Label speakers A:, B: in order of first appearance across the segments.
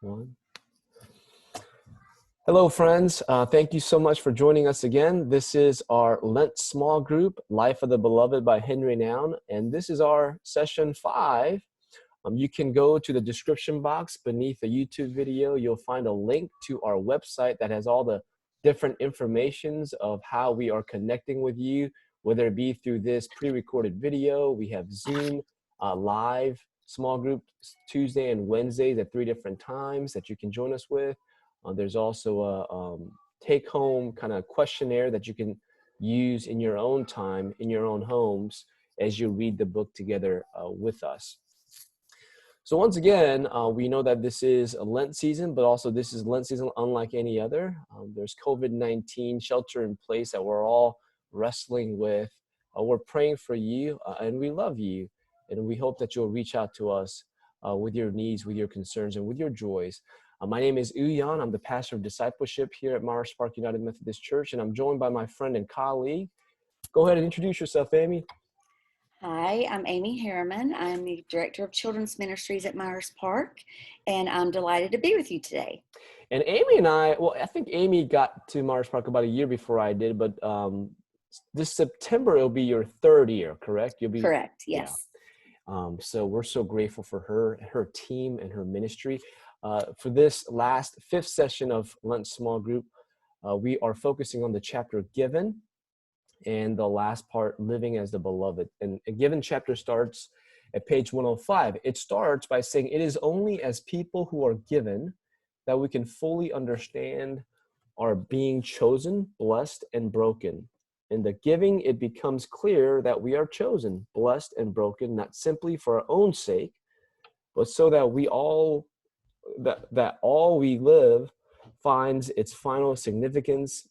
A: One. Hello, friends. Thank you so much for joining us again. This is our Lent small group, Life of the Beloved by Henry Nouwen, and this is our session 5. You can go to the description box beneath the YouTube video. You'll find a link to our website that has all the different informations of how we are connecting with you, whether it be through this pre-recorded video. We have Zoom live small group Tuesday and Wednesdays at 3 different times that you can join us with. There's also a take-home kind of questionnaire that you can use in your own time, in your own homes, as you read the book together with us. So once again, we know that this is a Lent season, but also this is Lent season unlike any other. There's COVID-19 shelter in place that we're all wrestling with. We're praying for you, and we love you, and we hope that you'll reach out to us with your needs, with your concerns, and with your joys. My name is Uyan. I'm the pastor of discipleship here at Myers Park United Methodist Church, and I'm joined by my friend and colleague. Go ahead and introduce yourself, Amy.
B: Hi, I'm Amy Harriman. I'm the Director of Children's Ministries at Myers Park, and I'm delighted to be with you today.
A: And Amy and I think Amy got to Myers Park about a year before I did, but this September, it'll be your 3rd year, correct?
B: Correct, yes.
A: Yeah. So we're so grateful for her team, and her ministry. For this last 5th session of Lent Small Group, we are focusing on the chapter Given, and the last part, Living as the Beloved. And a Given chapter starts at page 105. It starts by saying, "It is only as people who are given that we can fully understand our being chosen, blessed, and broken. In the giving, it becomes clear that we are chosen, blessed, and broken, not simply for our own sake, but so that all we live finds its final significance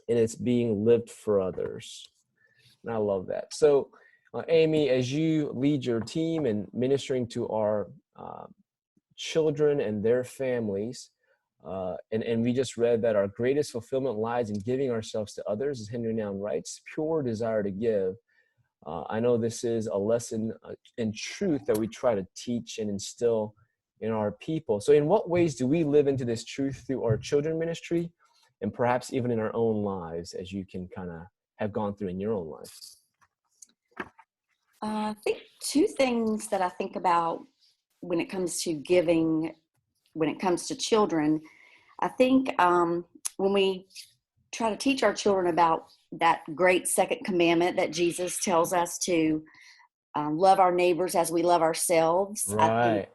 A: in its being lived for others." And I love that. So, Amy, as you lead your team in ministering to our children and their families, and we just read that our greatest fulfillment lies in giving ourselves to others, as Henry Nouwen writes, pure desire to give. I know this is a lesson in truth that we try to teach and instill in our people. So in what ways do we live into this truth through our children ministry, and perhaps even in our own lives, as you can kind of have gone through in your own life?
B: I think 2 things that I think about when it comes to giving, when it comes to children. I think when we try to teach our children about that great 2nd commandment that Jesus tells us to love our neighbors as we love ourselves.
A: Right.
B: I think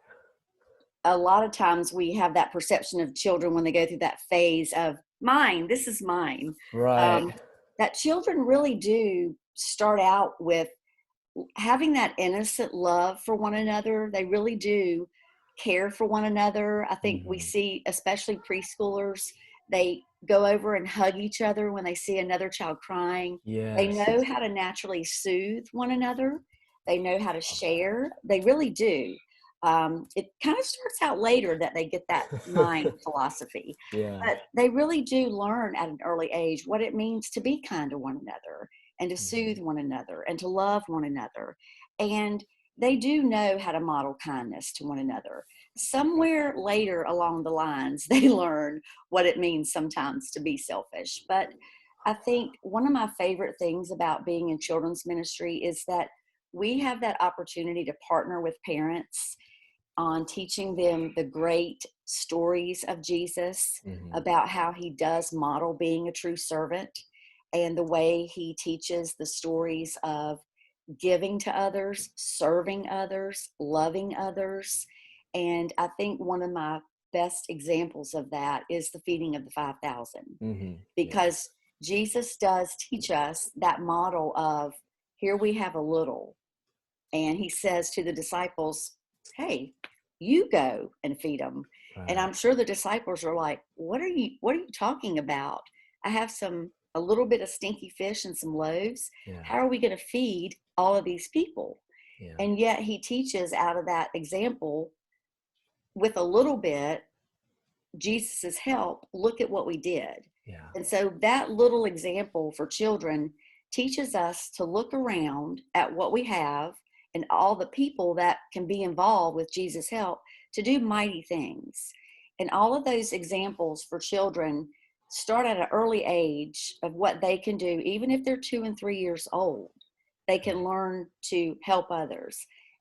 B: a lot of times we have that perception of children when they go through that phase of mine, this is mine.
A: Right.
B: That children really do start out with having that innocent love for one another. They really do care for one another. I think we see, especially preschoolers, they go over and hug each other when they see another child crying.
A: Yes.
B: They know how to naturally soothe one another. They know how to share. They really do. It kind of starts out later that they get that mind philosophy.
A: Yeah.
B: But they really do learn at an early age what it means to be kind to one another, and to soothe one another, and to love one another. And they do know how to model kindness to one another. Somewhere later along the lines, they learn what it means sometimes to be selfish. But I think one of my favorite things about being in children's ministry is that we have that opportunity to partner with parents on teaching them the great stories of Jesus, about how he does model being a true servant, and the way he teaches the stories of giving to others, serving others, loving others. And I think one of my best examples of that is the feeding of the 5,000, because Jesus does teach us that model of, here we have a little, and he says to the disciples, hey, you go and feed them.
A: Right.
B: And I'm sure the disciples are like, what are you talking about? I have a little bit of stinky fish and some loaves.
A: Yeah.
B: How are we going to feed all of these people?
A: Yeah.
B: And yet he teaches out of that example, with a little bit, Jesus's help, look at what we did.
A: Yeah.
B: And so that little example for children teaches us to look around at what we have and all the people that can be involved with Jesus' help, to do mighty things. And all of those examples for children start at an early age of what they can do, even if they're 2 and 3 years old. They can learn to help others.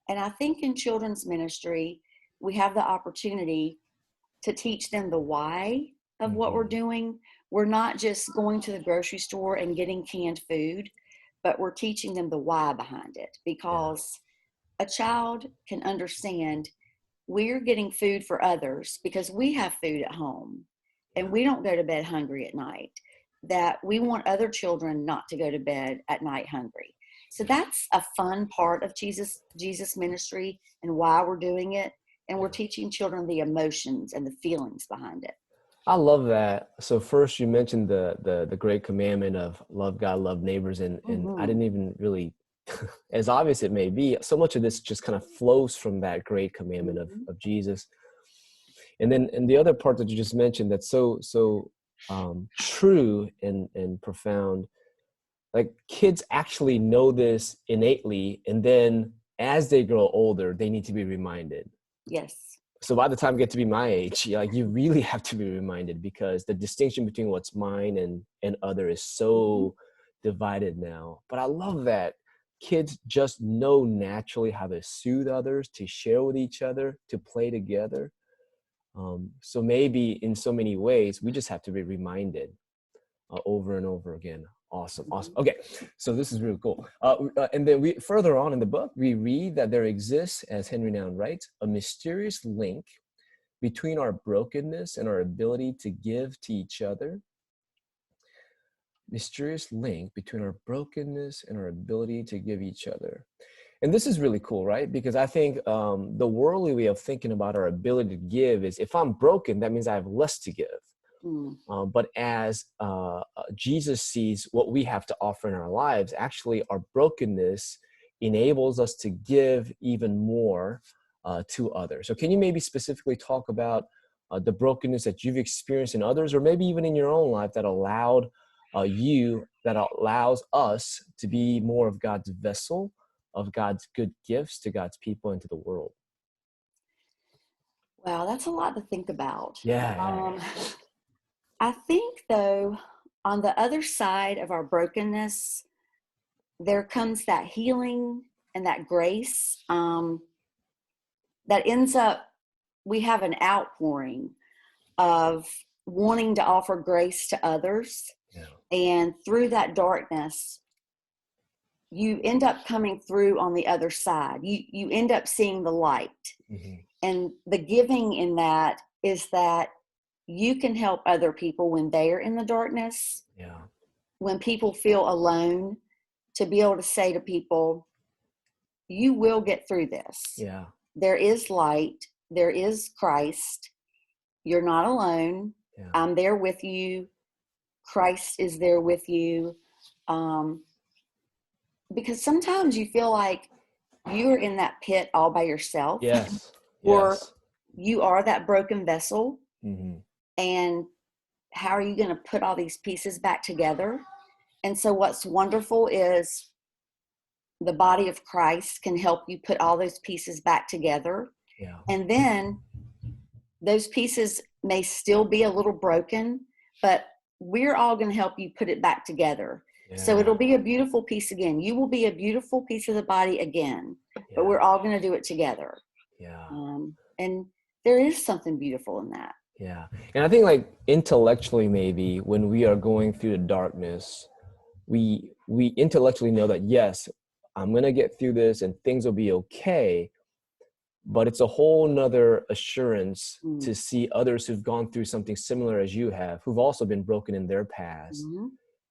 B: And I think in children's ministry, we have the opportunity to teach them the why of what we're doing. We're not just going to the grocery store and getting canned food, but we're teaching them the why behind it, because a child can understand we're getting food for others because we have food at home and we don't go to bed hungry at night, that we want other children not to go to bed at night hungry. So that's a fun part of Jesus ministry and why we're doing it. And we're teaching children the emotions and the feelings behind it.
A: I love that. So first you mentioned the great commandment of love God, love neighbors. And I didn't even really, as obvious it may be, so much of this just kind of flows from that great commandment of Jesus. And then, and the other part that you just mentioned that's so true and profound, like kids actually know this innately. And then as they grow older, they need to be reminded.
B: Yes.
A: So by the time you get to be my age, like you really have to be reminded, because the distinction between what's mine and other is so divided now. But I love that kids just know naturally how to soothe others, to share with each other, to play together. So maybe in so many ways, we just have to be reminded over and over again. Awesome. Okay, so this is really cool. And then we further on in the book, we read that there exists, as Henry Nouwen writes, a mysterious link between our brokenness and our ability to give to each other. Mysterious link between our brokenness and our ability to give each other. And this is really cool, right? Because I think the worldly way of thinking about our ability to give is, if I'm broken, that means I have less to give. But as Jesus sees what we have to offer in our lives, actually our brokenness enables us to give even more to others. So can you maybe specifically talk about the brokenness that you've experienced in others, or maybe even in your own life, that allows us to be more of God's vessel, of God's good gifts to God's people and to the world?
B: Wow, that's a lot to think about.
A: Yeah.
B: I think, though, on the other side of our brokenness, there comes that healing and that grace that ends up, we have an outpouring of wanting to offer grace to others. And through that darkness, you end up coming through on the other side. You end up seeing the light. And the giving in that is that you can help other people when they're in the darkness. When people feel alone, to be able to say to people, you will get through this. There is light. There is Christ. You're not alone. I'm there with you. Christ is there with you. Because sometimes you feel like you're in that pit all by yourself. Or you are that broken vessel. And how are you going to put all these pieces back together? And so what's wonderful is the body of Christ can help you put all those pieces back together. And then those pieces may still be a little broken, but we're all going to help you put it back together. So it'll be a beautiful piece again. You will be a beautiful piece of the body again, but we're all going to do it together. And there is something beautiful in that.
A: And I think, like, intellectually, maybe when we are going through the darkness, we intellectually know that, yes, I'm going to get through this and things will be okay. But it's a whole nother assurance to see others who've gone through something similar as you have, who've also been broken in their past.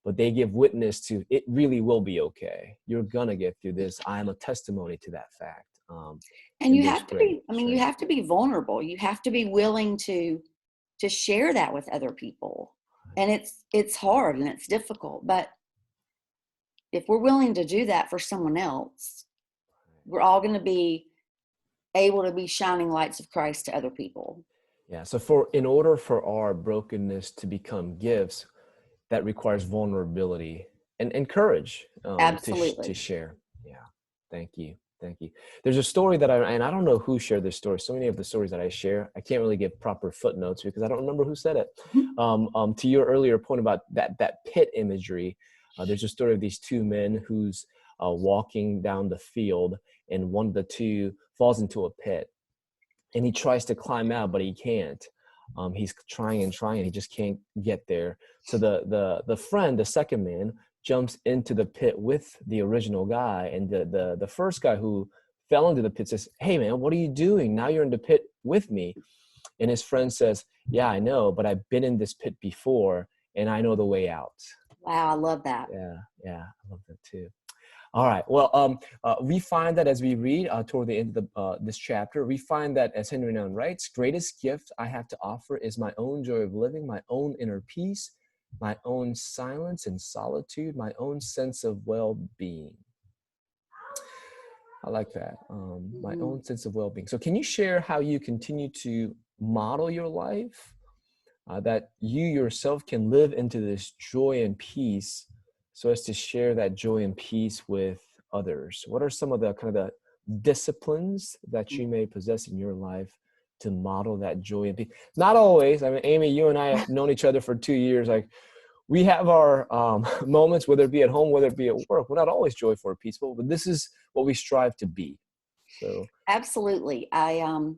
A: But they give witness to, it really will be okay. You're going to get through this. I'm a testimony to that fact.
B: And you have to be, you have to be vulnerable. You have to be willing to share that with other people. And it's hard and it's difficult, but if we're willing to do that for someone else, we're all going to be able to be shining lights of Christ to other people.
A: So in order for our brokenness to become gifts, that requires vulnerability and courage
B: Absolutely.
A: to share. Thank you. Thank you. There's a story that and I don't know who shared this story. So many of the stories that I share, I can't really give proper footnotes because I don't remember who said it. To your earlier point about that pit imagery, there's a story of these two men who's walking down the field, and one of the two falls into a pit, and he tries to climb out, but he can't. He's trying and trying, and he just can't get there. So the friend, the second man, jumps into the pit with the original guy, and the first guy who fell into the pit says, "Hey man, what are you doing? Now you're in the pit with me." And his friend says, "Yeah, I know, but I've been in this pit before, and I know the way out."
B: Wow, I love that.
A: Yeah, I love that too. All right. Well, we find that as we read toward the end of this chapter, we find that, as Henry Nouwen writes, greatest gift I have to offer is my own joy of living, my own inner peace, my own silence and solitude, my own sense of well-being. I like that. My own sense of well-being. So can you share how you continue to model your life, that you yourself can live into this joy and peace so as to share that joy and peace with others? What are some of the kind of the disciplines that you may possess in your life to model that joy and peace? Not always. I mean, Amy, you and I have known each other for 2 years. Like, we have our moments, whether it be at home, whether it be at work. We're not always joyful or peaceful, but this is what we strive to be. So
B: Absolutely. I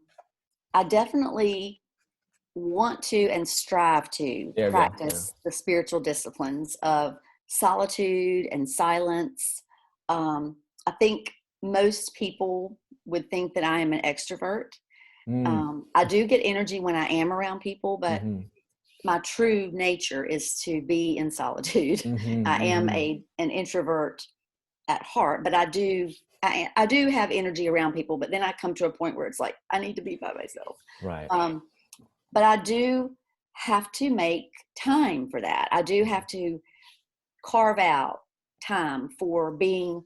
B: definitely want to and strive to
A: there you go.
B: practice the spiritual disciplines of solitude and silence. I think most people would think that I am an extrovert. I do get energy when I am around people, but my true nature is to be in solitude. I am an introvert at heart, but I do have energy around people, but then I come to a point where it's like, I need to be by myself.
A: Right.
B: But I do have to make time for that. I do have to carve out time for being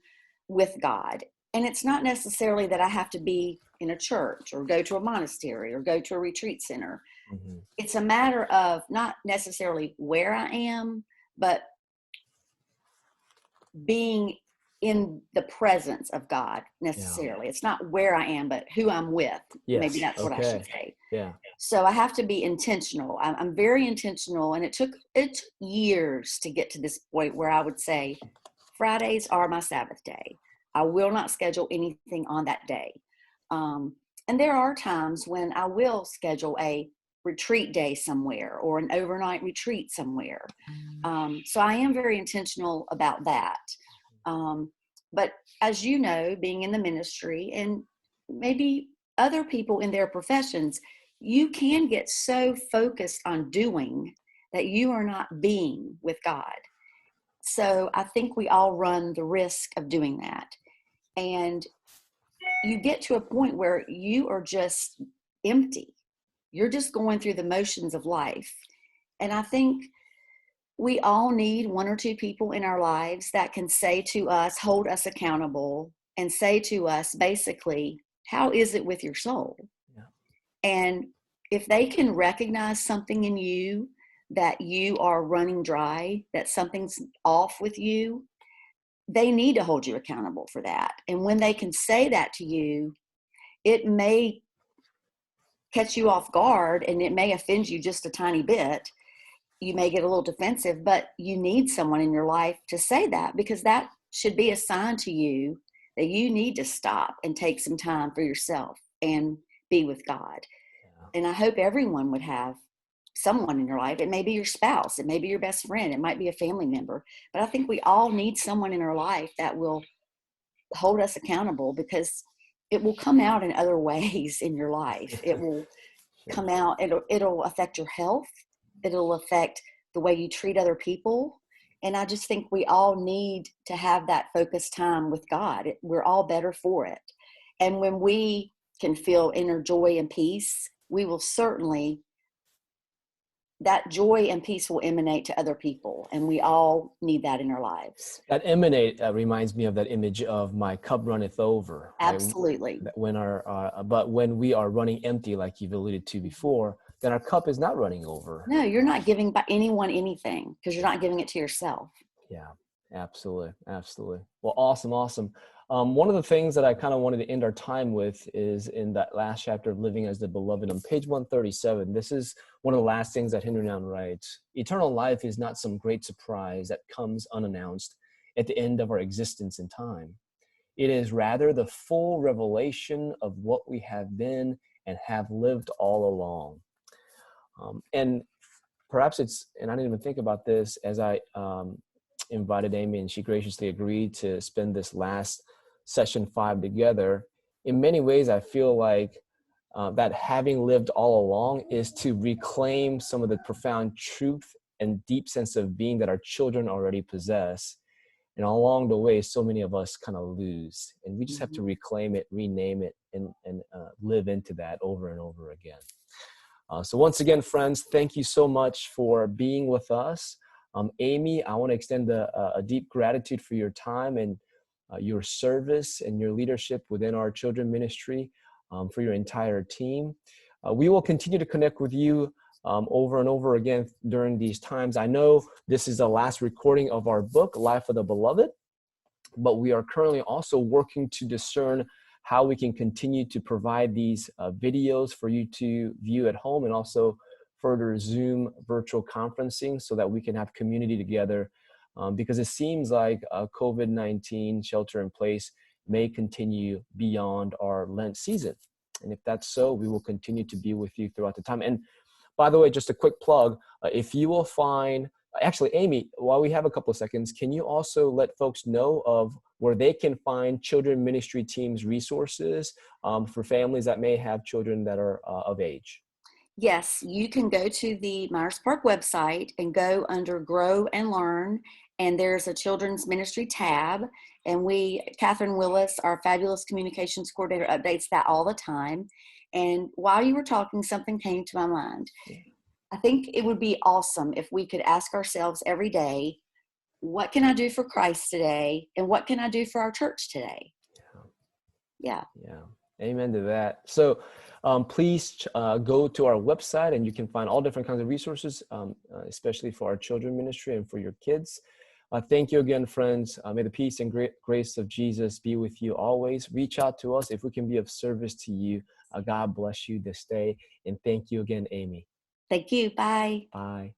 B: with God. And it's not necessarily that I have to be in a church or go to a monastery or go to a retreat center. It's a matter of not necessarily where I am, but being in the presence of God necessarily. It's not where I am, but who I'm with.
A: Yes.
B: Maybe that's what I should say.
A: Yeah.
B: So I have to be intentional. I'm very intentional, and it took years to get to this point where I would say, Fridays are my Sabbath day. I will not schedule anything on that day. And there are times when I will schedule a retreat day somewhere or an overnight retreat somewhere. So I am very intentional about that. But as you know, being in the ministry and maybe other people in their professions, you can get so focused on doing that you are not being with God. So I think we all run the risk of doing that. And you get to a point where you are just empty. You're just going through the motions of life. And I think we all need one or two people in our lives that can say to us, hold us accountable, and say to us, basically, how is it with your soul? Yeah. And if they can recognize something in you that you are running dry, that something's off with you, they need to hold you accountable for that. And when they can say that to you, it may catch you off guard and it may offend you just a tiny bit. You may get a little defensive, but you need someone in your life to say that, because that should be a sign to you that you need to stop and take some time for yourself and be with God. Yeah. And I hope everyone would have someone in your life. It may be your spouse, it may be your best friend, it might be a family member, but I think we all need someone in our life that will hold us accountable, because it will come out in other ways in your life. It will come out, it'll affect your health. It'll affect the way you treat other people. And I just think we all need to have that focused time with God. We're all better for it. And when we can feel inner joy and peace, we will certainly, that joy and peace will emanate to other people. And we all need that in our lives.
A: That emanate reminds me of that image of my cup runneth over.
B: Absolutely.
A: Right? But when we are running empty, like you've alluded to before, then our cup is not running over.
B: No, you're not giving by anyone anything, because you're not giving it to yourself.
A: Yeah, absolutely. Well, awesome. One of the things that I kind of wanted to end our time with is in that last chapter of Living as the Beloved on page 137. This is one of the last things that Hindernown writes. Eternal life is not some great surprise that comes unannounced at the end of our existence in time. It is rather the full revelation of what we have been and have lived all along. And perhaps and I didn't even think about this as I invited Amy, and she graciously agreed to spend this last session 5 together. In many ways, I feel like that having lived all along is to reclaim some of the profound truth and deep sense of being that our children already possess. And along the way, so many of us kind of lose. And we just have to reclaim it, rename it, and live into that over and over again. So once again, friends, thank you so much for being with us. Amy, I want to extend a deep gratitude for your time and your service and your leadership within our children ministry, for your entire team. We will continue to connect with you over and over again during these times. I know this is the last recording of our book, Life of the Beloved, but we are currently also working to discern how we can continue to provide these videos for you to view at home, and also further Zoom virtual conferencing so that we can have community together, because it seems like COVID-19 shelter in place may continue beyond our Lent season. And if that's so, we will continue to be with you throughout the time. And by the way, just a quick plug, if you will find, actually, Amy, while we have a couple of seconds, can you also let folks know of where they can find children ministry teams resources for families that may have children that are of age?
B: Yes, you can go to the Myers Park website and go under Grow and Learn, and there's a children's ministry tab. And Catherine Willis, our fabulous communications coordinator, updates that all the time. And while you were talking, something came to my mind. I think it would be awesome if we could ask ourselves every day, what can I do for Christ today? And what can I do for our church today? Yeah.
A: Amen to that. So please go to our website and you can find all different kinds of resources, especially for our children ministry and for your kids. Thank you again, friends. May the peace and great grace of Jesus be with you always. Reach out to us if we can be of service to you. God bless you this day. And thank you again, Amy.
B: Thank you. Bye.
A: Bye.